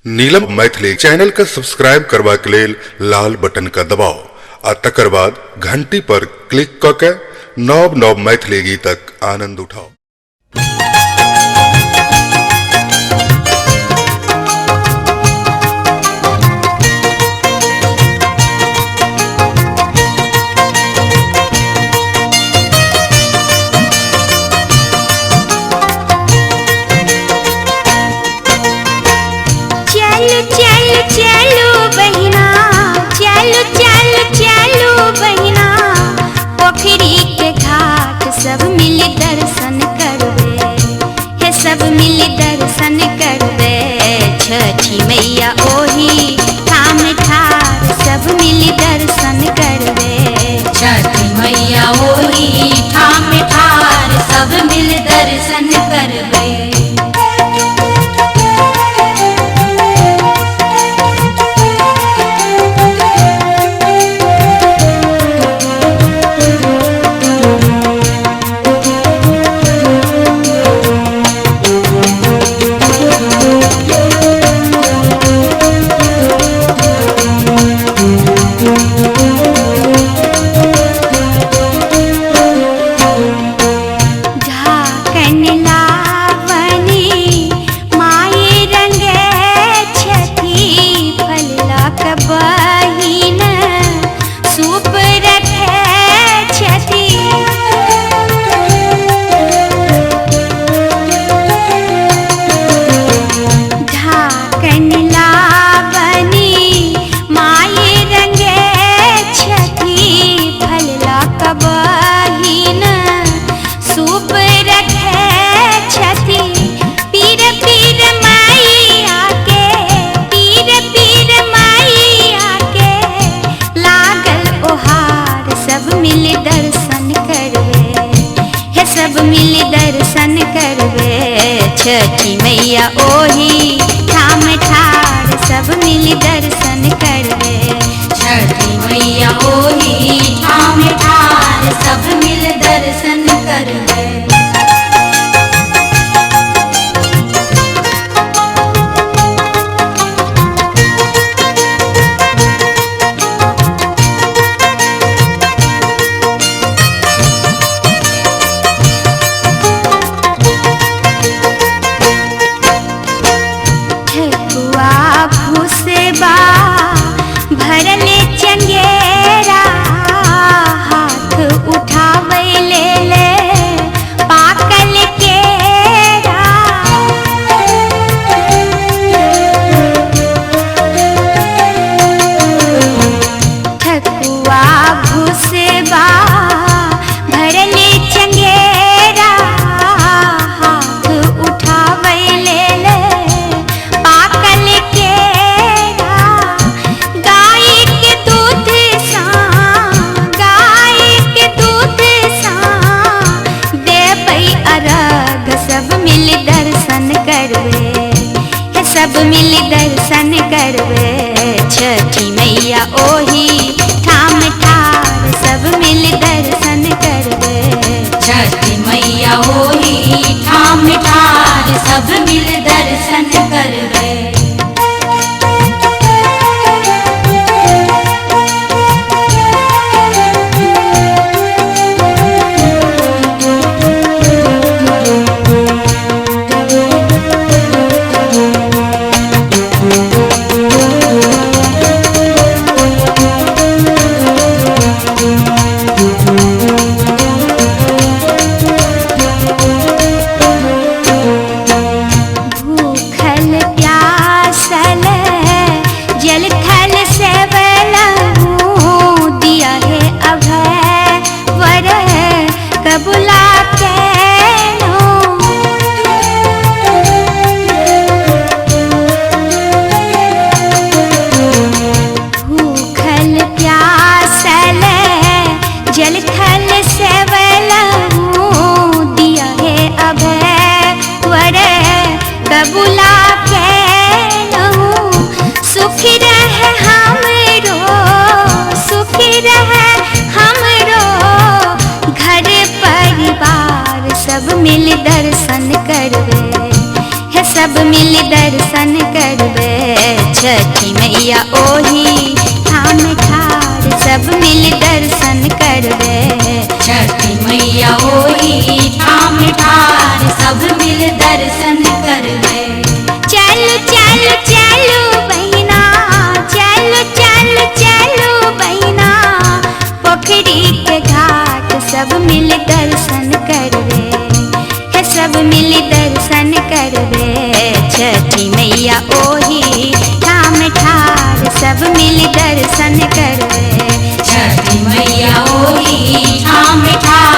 नीलम Maithili channel का subscribe करबा के लेल लाल बटन का दबाओ आ तकर बाद घंटी पर क्लिक क के नव नव मैथिली गीतक आनंद उठाओ। सब मिल दर्शन करवे, हे सब मिल दर्शन करवे, छठी मैया ओही ठाम ठार सब मिल दर्शन करवे, छठी मैया ओही ठाम ठार सब मिल दर्शन करवे। सब मिल दर्शन करवे, छठी मैया ओही ठाम ठार सब मिल दर्शन करवे, छठी मैया ओही ठाम ठार सब मिल दर्शन करवे। भरले चंगेरा हाथ उठावे ले पाकल केरा, ठकुआ भुसबा भरले चंगेरा हाथ उठावे ले पाकल केरा, गाय के दूध सा देबै अर्घ सब मिल दर्शन करवे, हे सब मिल दर्शन करवे, छठी मैया ओही ठाम ठार सब मिल दर्शन करवे, छठी मैया ओही ठाम ठार सब मिल दर्शन करवे। बुला के सुखी रहे हमरो घर परिवार सब मिल दर्शन करवे, हे सब मिल दर्शन करवे, छठी मैया ओही ठाम ठार सब मिल दर्शन करवे। छठी मैया ओही ठाम ठार सब मिल दर्शन करवे। चलो चलो चलो बहिना, चलो चलो चलो बहिना, पोखरी के घाट सब मिल दर्शन करवे, है सब मिल दर्शन करवे। छठी मैया ओही ठाम ठार सब मिल दर्शन करवे। छठी मैया ओही ठाम ठार